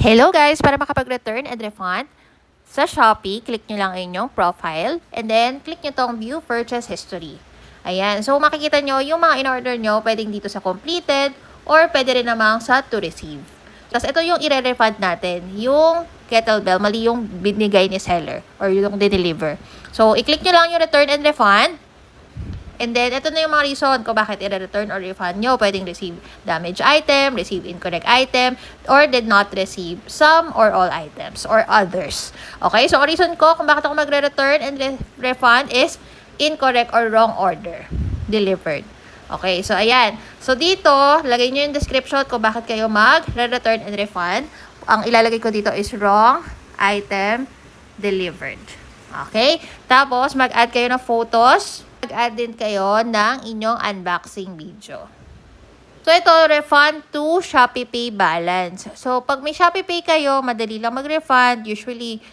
Hello guys! Para makapag-return and refund sa Shopee, click nyo lang inyong profile and then click nyo tong view purchase history. Ayan. So makikita nyo yung mga in-order nyo pwedeng dito sa completed or pwede rin namang sa to receive. Tapos ito yung i-refund natin. Yung kettlebell, mali yung binigay ni seller or yung dineliver. So i-click nyo lang yung return and refund. And then, ito na yung mga reason kung bakit i-return or refund nyo. Pwedeng receive damaged item, receive incorrect item, or did not receive some or all items, or others. Okay? So, ang reason ko kung bakit ako magre-return and refund is incorrect or wrong order delivered. Okay? So, ayan. So, dito, lagay nyo yung description kung bakit kayo magre-return and refund. Ang ilalagay ko dito is wrong item delivered. Okay? Tapos, mag-add kayo ng photos. Mag-add din kayo ng inyong unboxing video. So, ito, refund to Shopee Pay balance. So, pag may Shopee Pay kayo, madali lang mag-refund. Usually,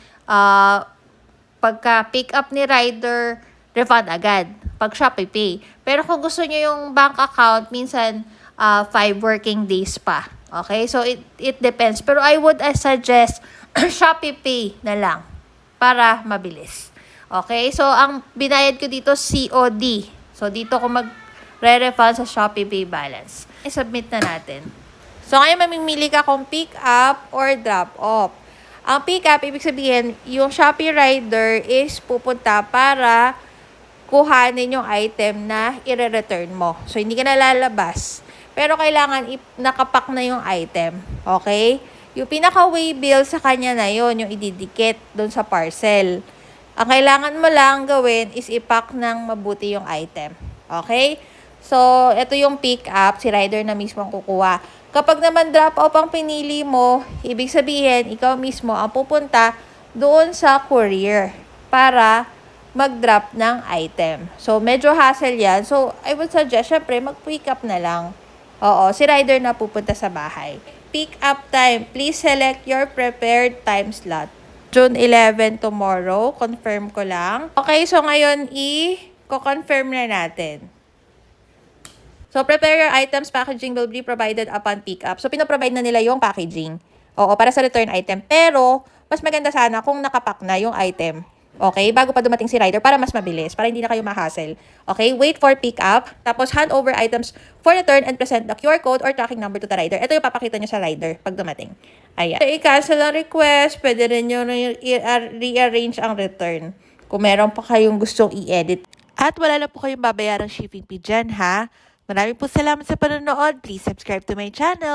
pagka pick up ni rider, refund agad. Pag Shopee Pay. Pero kung gusto nyo yung bank account, minsan 5 working days pa. Okay? So, it depends. Pero I would suggest Shopee Pay na lang para mabilis. Okay? So, ang binayad ko dito, COD. So, dito ko mag-refund sa Shopee Pay balance. I-submit na natin. So, ngayon mamimili ka kung pick up or drop off. Ang pick up, ibig sabihin, yung Shopee rider is pupunta para kuhanin yung item na i-return mo. So, hindi ka na lalabas. Pero kailangan nakapack na yung item. Okay? Yung pinaka-way bill sa kanya na yun, yung ididikit doon sa parcel. Ang kailangan mo lang gawin is ipack ng mabuti yung item. Okay? So, ito yung pick up. Si rider na mismo ang kukuha. Kapag naman drop off ang pinili mo, ibig sabihin, ikaw mismo ang pupunta doon sa courier para mag-drop ng item. So, medyo hassle yan. So, I would suggest, syempre, mag-pick up na lang. Oo, si rider na pupunta sa bahay. Pick up time. Please select your prepared time slot. June 11 tomorrow. Confirm ko lang. Okay, so ngayon i-confirm na natin. So, prepare your items. Packaging will be provided upon pick up. So, pinaprovide na nila yung packaging. Oo, para sa return item. Pero, mas maganda sana kung nakapack na yung item. Okay, bago pa dumating si rider para mas mabilis, para hindi na kayo ma-hassle. Okay, wait for pick up, tapos hand over items for return and present the QR code or tracking number to the rider. Ito yung papakita nyo sa rider pag dumating. Ayan. So, i-cancel ang request, pwede rin nyo rearrange ang return kung meron pa kayong gustong i-edit. At wala na po kayong babayarang shipping fee dyan, ha? Maraming po salamat sa panonood. Please subscribe to my channel.